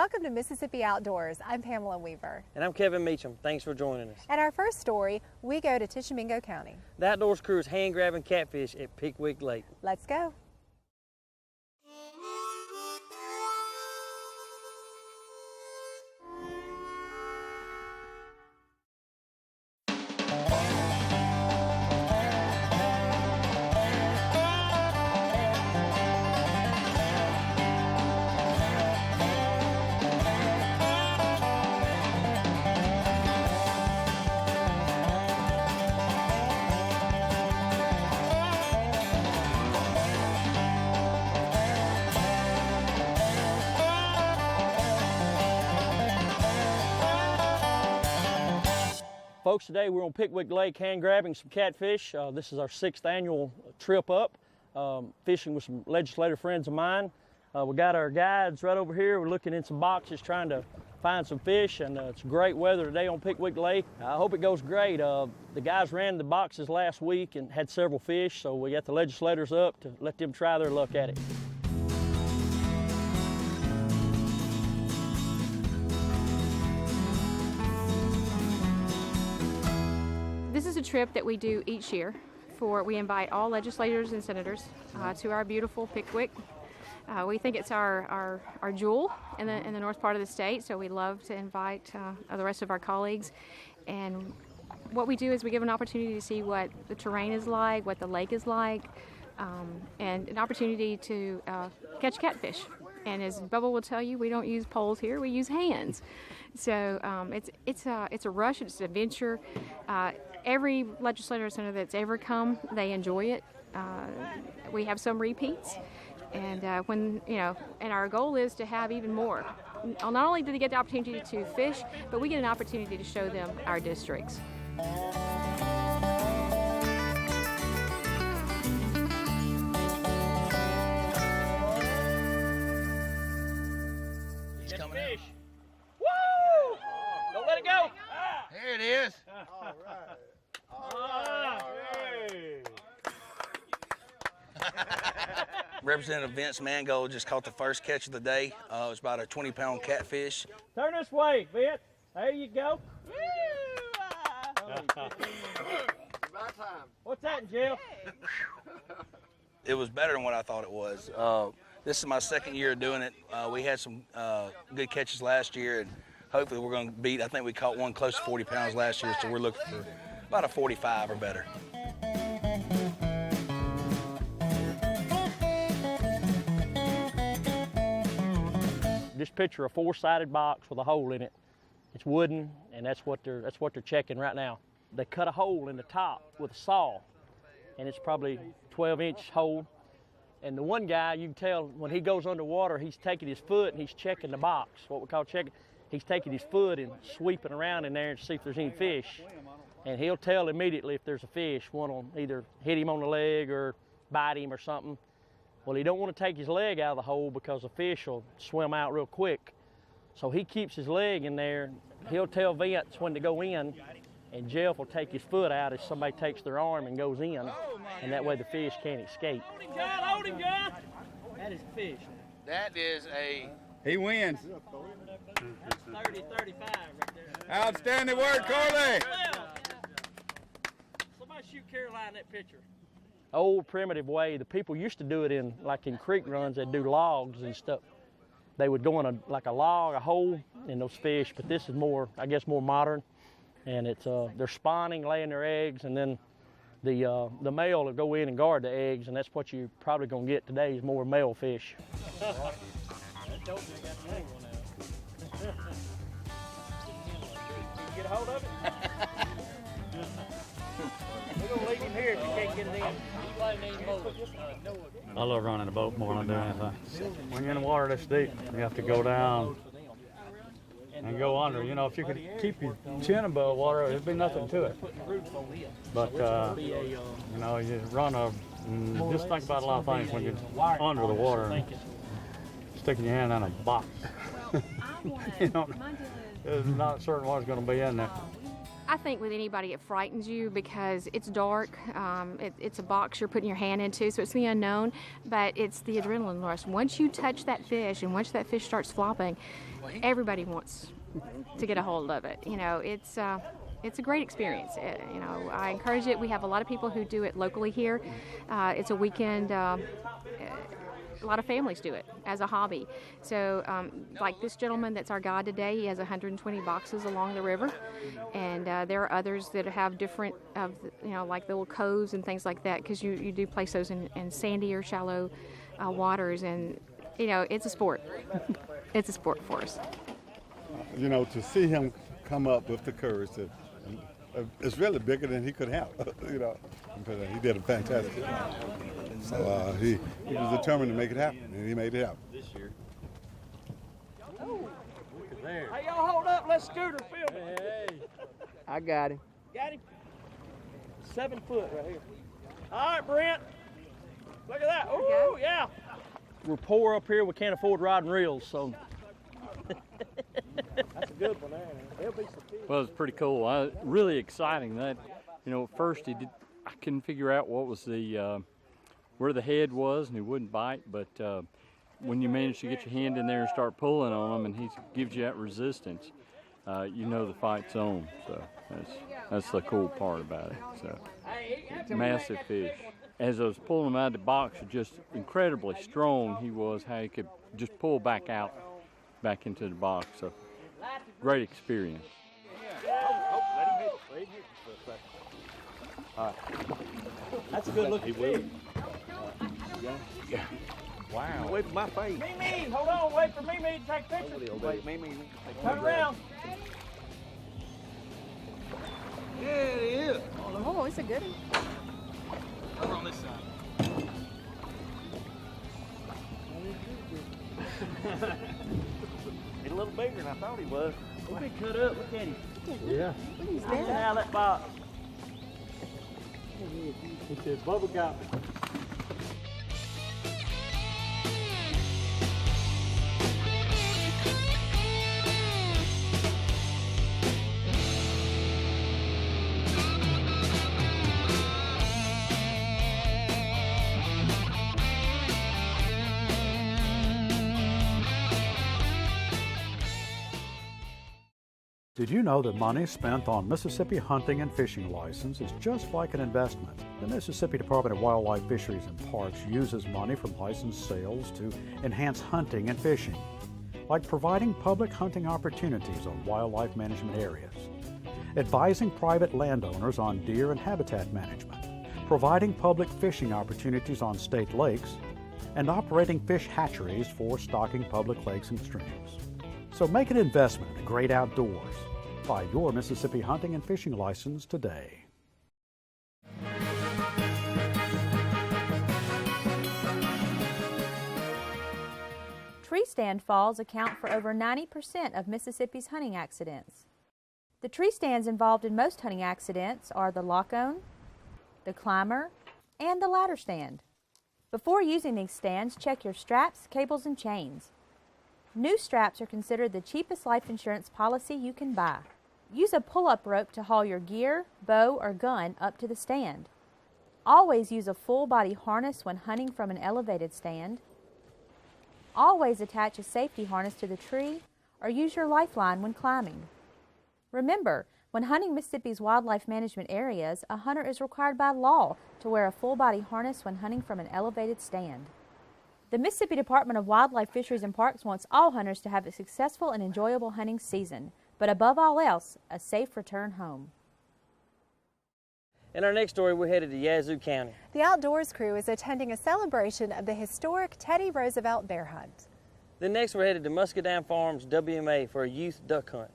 Welcome to Mississippi Outdoors. I'm Pamela Weaver. And I'm Kevin Meacham. Thanks for joining us. And our first story, we go to Tishomingo County. The Outdoors crew is hand grabbing catfish at Pickwick Lake. Let's go. Folks, today we're on Pickwick Lake hand grabbing some catfish. This is our 6th annual trip up, fishing with some legislative friends of mine. We got our guides right over here. We're looking in some boxes trying to find some fish, and it's great weather today on Pickwick Lake. I hope it goes great. The guys ran the boxes last week and had several fish, so we got the legislators up to let them try their luck at it. This is a trip that we do each year. We invite all legislators and senators to our beautiful Pickwick. We think it's our jewel in the north part of the state, so we love to invite the rest of our colleagues. And what we do is we give an opportunity to see what the terrain is like, what the lake is like, and an opportunity to catch catfish. And as Bubba will tell you, we don't use poles here, we use hands. So it's a rush, it's an adventure. Every legislator or senator that's ever come, they enjoy it. We have some repeats, and and our goal is to have even more. Not only do they get the opportunity to fish, but we get an opportunity to show them our districts. He's coming fish. Woo! Don't let it go. There it is. All right. Representative Vince Mangold just caught the first catch of the day. It was about a 20-pound catfish. Turn this way, Vince. There you go. About time. What's that, Jill? It was better than what I thought it was. This is my 2nd year doing it. We had some good catches last year, and hopefully we're going to beat. I think we caught one close to 40 pounds last year, so we're looking for about a 45 or better. Just picture a 4-sided box with a hole in it. It's wooden, and that's what they're checking right now. They cut a hole in the top with a saw, and it's probably 12-inch hole. And the one guy, you can tell when he goes underwater, he's taking his foot and he's checking the box, what we call checking. He's taking his foot and sweeping around in there to see if there's any fish. And he'll tell immediately if there's a fish. One will either hit him on the leg or bite him or something. Well, he don't want to take his leg out of the hole because the fish will swim out real quick. So he keeps his leg in there. He'll tell Vince when to go in, and Jeff will take his foot out if somebody takes their arm and goes in, and that way the fish can't escape. Hold him, John! Hold him, John! That is a fish. That is a... He wins. 30, 35 right there. Outstanding work, Corley. Somebody shoot Caroline that picture. Old primitive way, the people used to do it in creek runs. They'd do logs and stuff. They would go in a log, a hole, in those fish. But this is more, I guess, more modern, and it's they're spawning, laying their eggs, and then the male will go in and guard the eggs, and that's what you're probably gonna get today is more male fish. Get a hold of it. We're gonna leave him here if you can't get it in. I love running a boat more than I do anything. When you're in the water this deep, you have to go down and go under. You know, if you could keep your chin above water, there'd be nothing to it. But, you know, you run just think about a lot of things when you're under the water and sticking your hand in a box. You know, there's not certain what's going to be in there. I think with anybody it frightens you because it's dark. It's a box you're putting your hand into, so it's the unknown, but it's the adrenaline rush. Once you touch that fish and once that fish starts flopping, everybody wants to get a hold of it. You know, it's a great experience. You know, I encourage it. We have a lot of people who do it locally here. It's a weekend. A lot of families do it as a hobby. So like this gentleman that's our guide today, he has 120 boxes along the river, and there are others that have different, like the little coves and things like that, because you do place those in sandy or shallow waters, and you know, it's a sport. It's a sport for us. You know, to see him come up with the courage to, it's really bigger than he could have, you know, because he did a fantastic job. So he was determined to make it happen, and he made it happen. This year. Hey, y'all hold up, let's scooter film it. Hey. I got him. Got him? 7 foot right here. All right, Brent. Look at that. Ooh, yeah. We're poor up here. We can't afford riding reels, so. That's a good one there. There'll be some fish. Well, it's pretty cool. Really exciting. That, you know, at first I couldn't figure out what was the where the head was, and he wouldn't bite. But when you manage to get your hand in there and start pulling on him, and he gives you that resistance, you know the fight's on. So that's the cool part about it. So massive fish. As I was pulling him out of the box, just incredibly strong he was. How he could just pull back into the box. So great experience. That's a good looking fish. Wow. Wait for my face. Mimi, hold on, wait for Mimi to take pictures. Wait, Mimi. Turn around. Yeah, it is. Oh, it's a good one. Over on this side. He's a little bigger than I thought he was. He's been cut up, look at him. Yeah. He's Get out of that box. He said, Bubba got me. Did you know that money spent on Mississippi hunting and fishing license is just like an investment? The Mississippi Department of Wildlife, Fisheries and Parks uses money from licensed sales to enhance hunting and fishing, like providing public hunting opportunities on wildlife management areas, advising private landowners on deer and habitat management, providing public fishing opportunities on state lakes, and operating fish hatcheries for stocking public lakes and streams. So make an investment in the great outdoors. Buy your Mississippi hunting and fishing license today. Tree stand falls account for over 90% of Mississippi's hunting accidents. The tree stands involved in most hunting accidents are the lock-on, the climber, and the ladder stand. Before using these stands, check your straps, cables, and chains. New straps are considered the cheapest life insurance policy you can buy. Use a pull-up rope to haul your gear, bow, or gun up to the stand. Always use a full-body harness when hunting from an elevated stand. Always attach a safety harness to the tree or use your lifeline when climbing. Remember, when hunting Mississippi's wildlife management areas, a hunter is required by law to wear a full-body harness when hunting from an elevated stand. The Mississippi Department of Wildlife, Fisheries and Parks wants all hunters to have a successful and enjoyable hunting season, but above all else, a safe return home. In our next story, we're headed to Yazoo County. The Outdoors crew is attending a celebration of the historic Teddy Roosevelt bear hunt. Then next, we're headed to Muscadine Farms WMA for a youth duck hunt.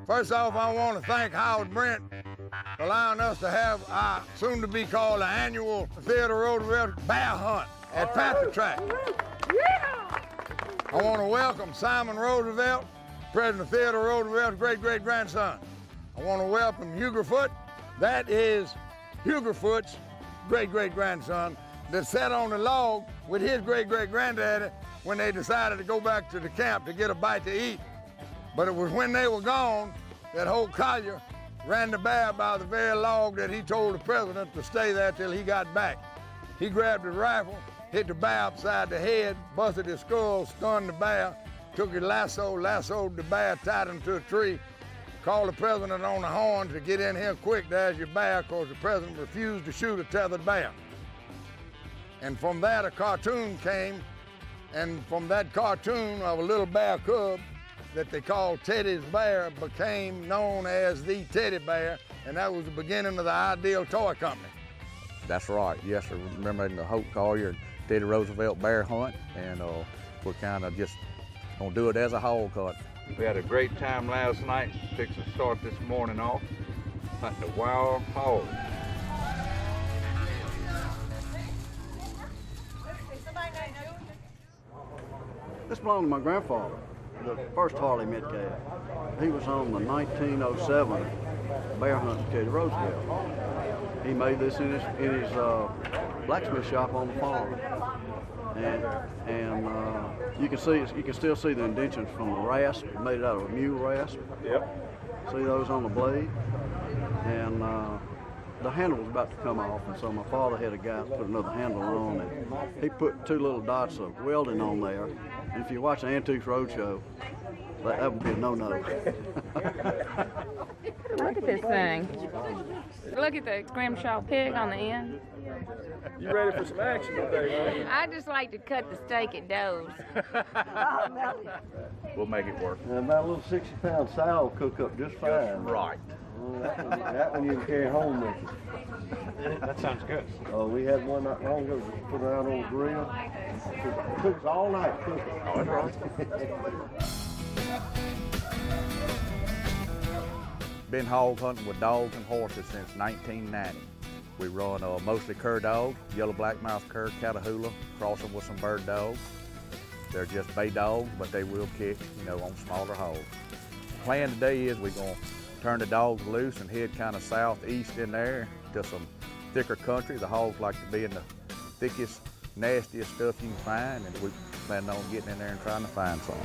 First off, I want to thank Howard Brent for allowing us to have our soon-to-be called the annual Theodore Roosevelt bear hunt at Panther Track. Yeah! I want to welcome Simon Roosevelt, President Theodore Roosevelt's great-great-grandson. I want to welcome Huger Foote. That is Huger Foote's great-great-grandson that sat on the log with his great-great-granddaddy when they decided to go back to the camp to get a bite to eat. But it was when they were gone that old Collier ran the bear by the very log that he told the president to stay there till he got back. He grabbed his rifle, hit the bear upside the head, busted his skull, stunned the bear, took his lasso, lassoed the bear, tied him to a tree, called the president on the horn to get in here quick, there's your bear, because the president refused to shoot a tethered bear. And from that, a cartoon came, and from that cartoon of a little bear cub that they called Teddy's Bear became known as the Teddy Bear, and that was the beginning of the Ideal Toy Company. That's right, yes, I remember in the Hope Collier and Teddy Roosevelt bear hunt, and we're kind of just gonna do it as a hog hunt. We had a great time last night, fixing to start this morning off, hunting a wild hog. This belonged to my grandfather, the first Harley Metcalf. He was on the 1907 bear hunt with Teddy Roosevelt. He made this in his blacksmith shop on the farm, and you can still see the indentions from the rasp. Made it out of a mule rasp. Yep. See those on the blade, and the handle was about to come off, and so my father had a guy put another handle on, and he put two little dots of welding on there. And if you watch the Antiques Roadshow, that would be a no-no. Look at this thing. Look at the Grimshaw pig on the end. You ready for some action today, man? I just like to cut the steak at Doe's. We'll make it work. And that little 60-pound sow will cook up just fine. Right. That one you can carry home with you. That sounds good. We had one not long ago, just put it out on the grill. Cooks all night, cooking. Oh, that's right. Been hog hunting with dogs and horses since 1990. We run mostly cur dogs, yellow black-mouthed cur, Catahoula, cross them with some bird dogs. They're just bay dogs, but they will kick, on smaller hogs. The plan today is we're going to turn the dogs loose and head kind of southeast in there to some thicker country. The hogs like to be in the thickest, nastiest stuff you can find, and we plan on getting in there and trying to find some.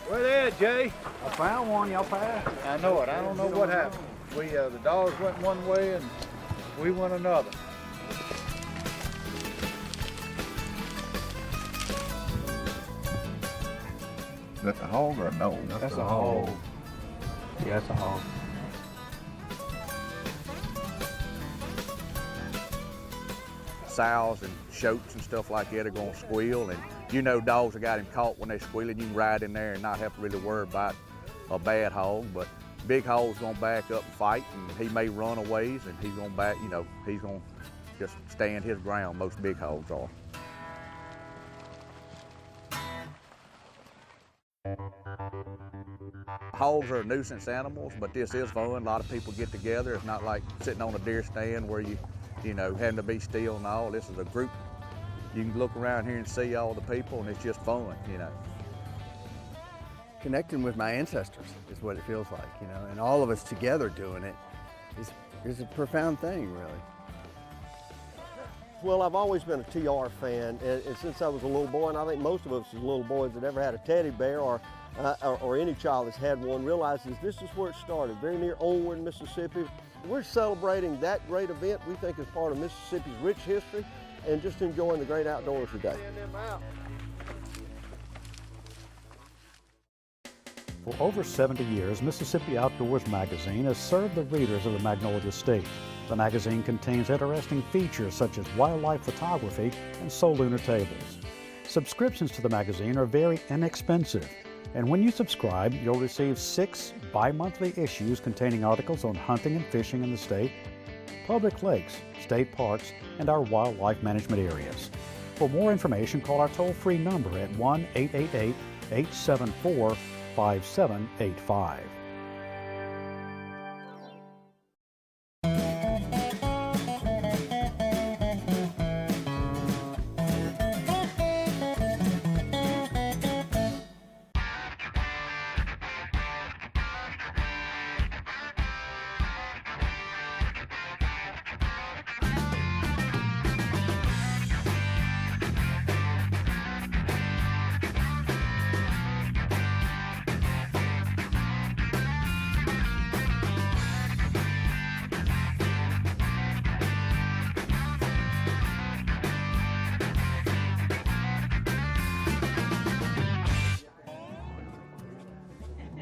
Where they at, Jay? I found one, y'all passed. I know it. I don't know what happened. The dogs went one way and we went another. Is that the hog or a dog? That's a hog. Yeah, that's a hog. Sows and shoats and stuff like that are going to squeal, and dogs that got him caught when they're squealing, you can ride in there and not have to really worry about a bad hog, but big hog's going to back up and fight, and he may run a ways, and he's going to back, he's going to just stand his ground. Most big hogs are. Hogs are nuisance animals, but this is fun. A lot of people get together. It's not like sitting on a deer stand where you having to be still and all. This is a group. You can look around here and see all the people, and it's just fun, Connecting with my ancestors is what it feels like, and all of us together doing it is a profound thing, really. Well, I've always been a TR fan, and since I was a little boy, and I think most of us as little boys that ever had a teddy bear or any child that's had one realizes this is where it started, very near Owen, Mississippi. We're celebrating that great event we think is part of Mississippi's rich history and just enjoying the great outdoors today. For over 70 years, Mississippi Outdoors magazine has served the readers of the Magnolia State. The magazine contains interesting features such as wildlife photography and soul lunar tables. Subscriptions to the magazine are very inexpensive, and when you subscribe, you'll receive 6 bi-monthly issues containing articles on hunting and fishing in the state, public lakes, state parks, and our wildlife management areas. For more information, call our toll-free number at 1-888-874-4649 5785.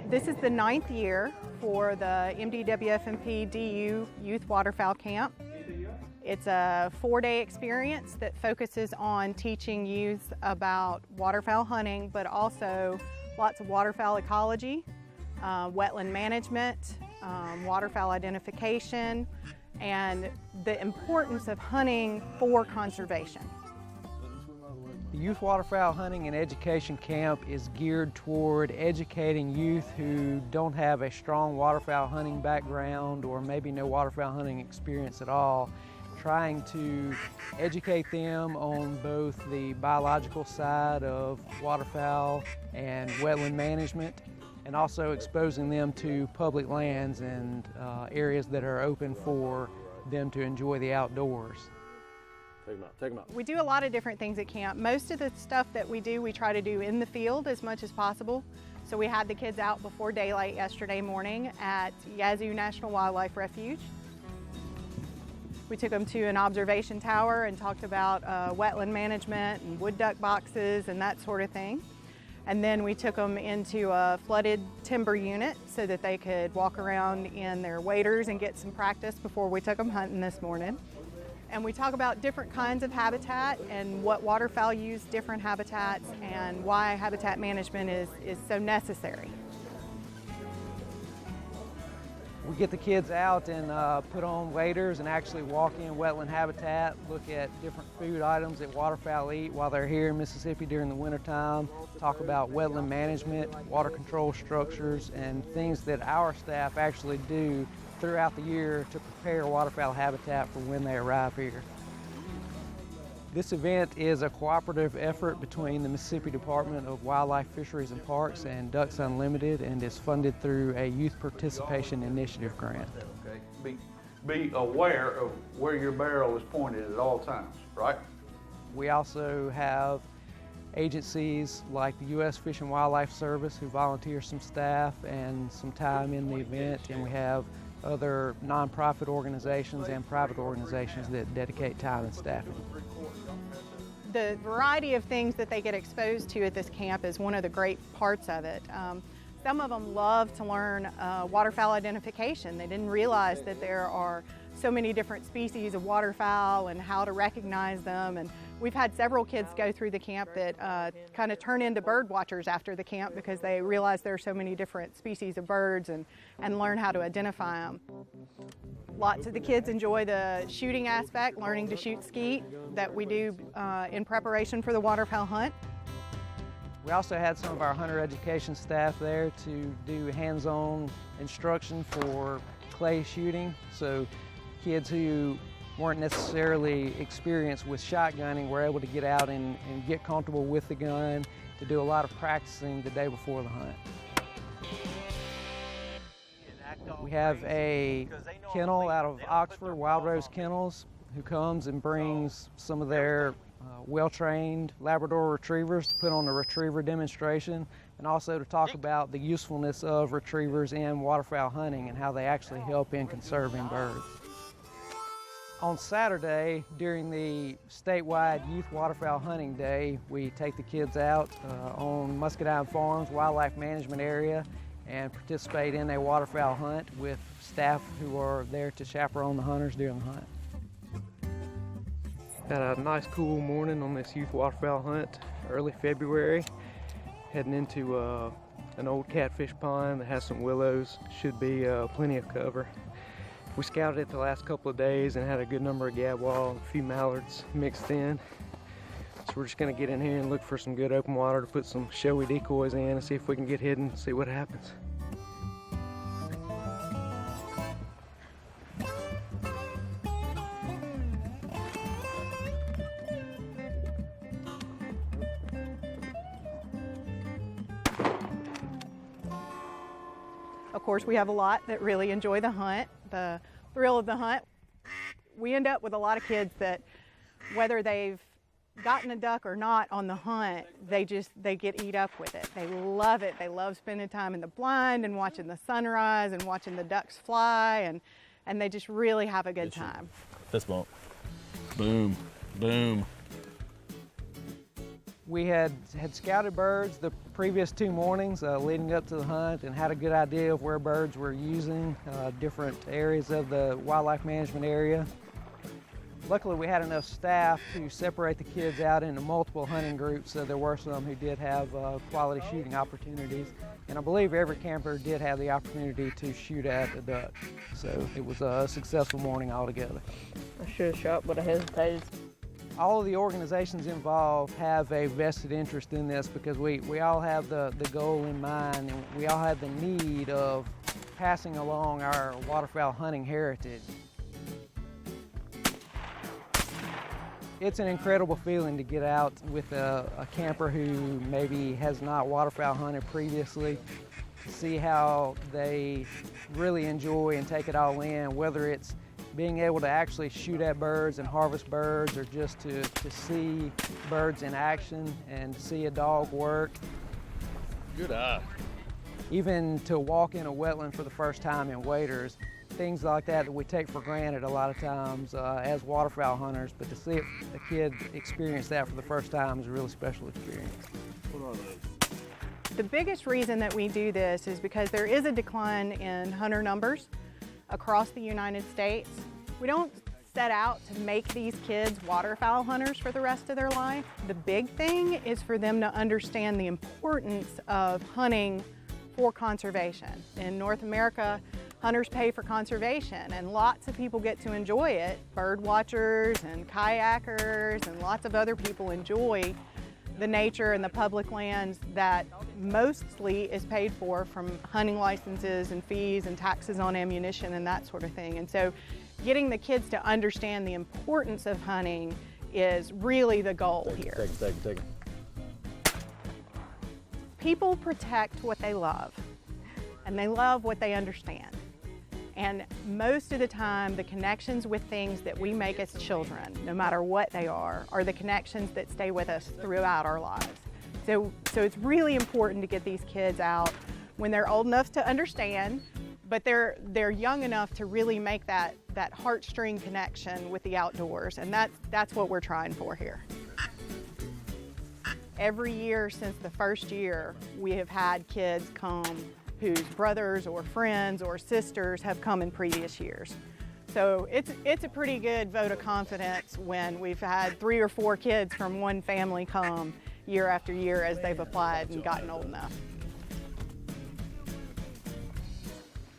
This is the 9th year for the MDWFMP DU Youth Waterfowl Camp. It's a 4-day experience that focuses on teaching youth about waterfowl hunting, but also lots of waterfowl ecology, wetland management, waterfowl identification, and the importance of hunting for conservation. The Youth Waterfowl Hunting and Education Camp is geared toward educating youth who don't have a strong waterfowl hunting background or maybe no waterfowl hunting experience at all, trying to educate them on both the biological side of waterfowl and wetland management, and also exposing them to public lands and areas that are open for them to enjoy the outdoors. Take them out. We do a lot of different things at camp. Most of the stuff that we do, we try to do in the field as much as possible. So we had the kids out before daylight yesterday morning at Yazoo National Wildlife Refuge. We took them to an observation tower and talked about wetland management and wood duck boxes and that sort of thing. And then we took them into a flooded timber unit so that they could walk around in their waders and get some practice before we took them hunting this morning. And we talk about different kinds of habitat and what waterfowl use different habitats and why habitat management is so necessary. We get the kids out and put on waders and actually walk in wetland habitat, look at different food items that waterfowl eat while they're here in Mississippi during the wintertime, talk about wetland management, water control structures, and things that our staff actually do throughout the year to prepare waterfowl habitat for when they arrive here. This event is a cooperative effort between the Mississippi Department of Wildlife, Fisheries and Parks and Ducks Unlimited, and is funded through a Youth Participation Initiative grant. Okay. Be aware of where your barrel is pointed at all times, right? We also have agencies like the U.S. Fish and Wildlife Service who volunteer some staff and some time in the event, and we have other nonprofit organizations and private organizations that dedicate time and staffing. The variety of things that they get exposed to at this camp is one of the great parts of it. Some of them love to learn waterfowl identification. They didn't realize that there are so many different species of waterfowl and how to recognize them. And we've had several kids go through the camp that kind of turn into bird watchers after the camp because they realize there are so many different species of birds and learn how to identify them. Lots of the kids enjoy the shooting aspect, learning to shoot skeet that we do in preparation for the waterfowl hunt. We also had some of our hunter education staff there to do hands-on instruction for clay shooting. So kids who weren't necessarily experienced with shotgunning were able to get out and get comfortable with the gun, to do a lot of practicing the day before the hunt. We have a kennel out of Oxford, Wild Rose Kennels, who comes and brings some of their well-trained Labrador retrievers to put on a retriever demonstration, and also to talk about the usefulness of retrievers in waterfowl hunting and how they actually help in conserving birds. On Saturday, during the statewide Youth Waterfowl Hunting Day, we take the kids out on Muscadine Farms Wildlife Management Area and participate in a waterfowl hunt with staff who are there to chaperone the hunters during the hunt. Had a nice cool morning on this youth waterfowl hunt, early February, heading into an old catfish pond that has some willows, should be plenty of cover. We scouted it the last couple of days and had a good number of gadwall, a few mallards mixed in. So we're just gonna get in here and look for some good open water to put some showy decoys in and see if we can get hidden, see what happens. Of course, we have a lot that really enjoy the hunt, the thrill of the hunt. We end up with a lot of kids that, whether they've gotten a duck or not on the hunt, they get eat up with it. They love it. They love spending time in the blind and watching the sunrise and watching the ducks fly, and they just really have a good time. Fist bump. Boom, boom. We had scouted birds the previous 2 mornings leading up to the hunt and had a good idea of where birds were using different areas of the wildlife management area. Luckily, we had enough staff to separate the kids out into multiple hunting groups, so there were some who did have quality shooting opportunities. And I believe every camper did have the opportunity to shoot at a duck. So it was a successful morning altogether. I should have shot, but I hesitated. All of the organizations involved have a vested interest in this because we all have the goal in mind, and we all have the need of passing along our waterfowl hunting heritage. It's an incredible feeling to get out with a camper who maybe has not waterfowl hunted previously, to see how they really enjoy and take it all in, whether it's being able to actually shoot at birds and harvest birds, or just to see birds in action and see a dog work. Good eye. Even to walk in a wetland for the first time in waders, things like that we take for granted a lot of times as waterfowl hunters, but to see a kid experience that for the first time is a really special experience. What are those? The biggest reason that we do this is because there is a decline in hunter numbers across the United States. We don't set out to make these kids waterfowl hunters for the rest of their life. The big thing is for them to understand the importance of hunting for conservation. In North America, hunters pay for conservation, and lots of people get to enjoy it. Bird watchers and kayakers and lots of other people enjoy the nature and the public lands that mostly is paid for from hunting licenses and fees and taxes on ammunition and that sort of thing. And so getting the kids to understand the importance of hunting is really the goal here. Take it. People protect what they love, and they love what they understand. And most of the time, the connections with things that we make as children, no matter what they are the connections that stay with us throughout our lives. So it's really important to get these kids out when they're old enough to understand, but they're young enough to really make that heartstring connection with the outdoors, and that's what we're trying for here. Every year since the first year, we have had kids come whose brothers or friends or sisters have come in previous years. So it's a pretty good vote of confidence when we've had 3 or 4 kids from one family come year after year as they've applied and gotten old enough.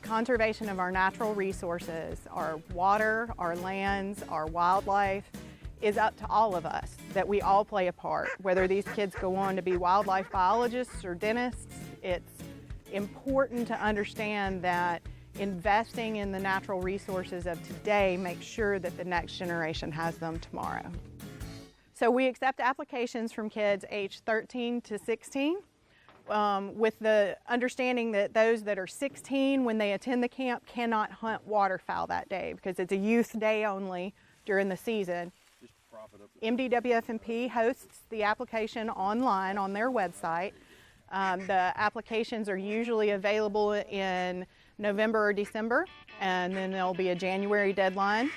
Conservation of our natural resources, our water, our lands, our wildlife, is up to all of us, that we all play a part. Whether these kids go on to be wildlife biologists or dentists, it's important to understand that investing in the natural resources of today makes sure that the next generation has them tomorrow. So we accept applications from kids aged 13 to 16 with the understanding that those that are 16 when they attend the camp cannot hunt waterfowl that day because it's a youth day only during the season. MDWF&P hosts the application online on their website. The applications are usually available in November or December, and then there'll be a January deadline.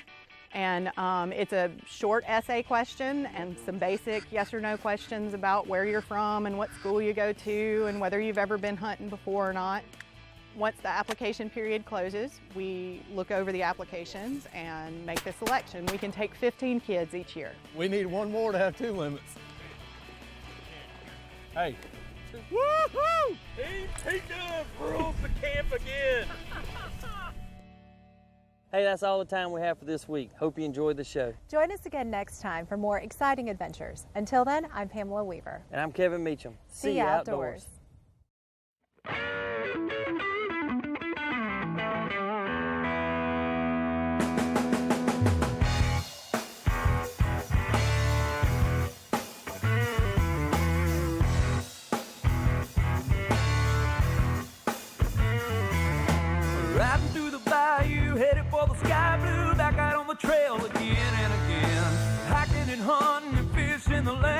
And it's a short essay question and some basic yes or no questions about where you're from and what school you go to and whether you've ever been hunting before or not. Once the application period closes, we look over the applications and make the selection. We can take 15 kids each year. We need one more to have 2 limits. Hey. Woohoo! Team Tika rules the camp again. Hey, that's all the time we have for this week. Hope you enjoyed the show. Join us again next time for more exciting adventures. Until then, I'm Pamela Weaver. And I'm Kevin Meacham. See ya outdoors. Riding through the bayou, headed for the sky blue, back out on the trail again and again. Hiking and hunting and fishing the land.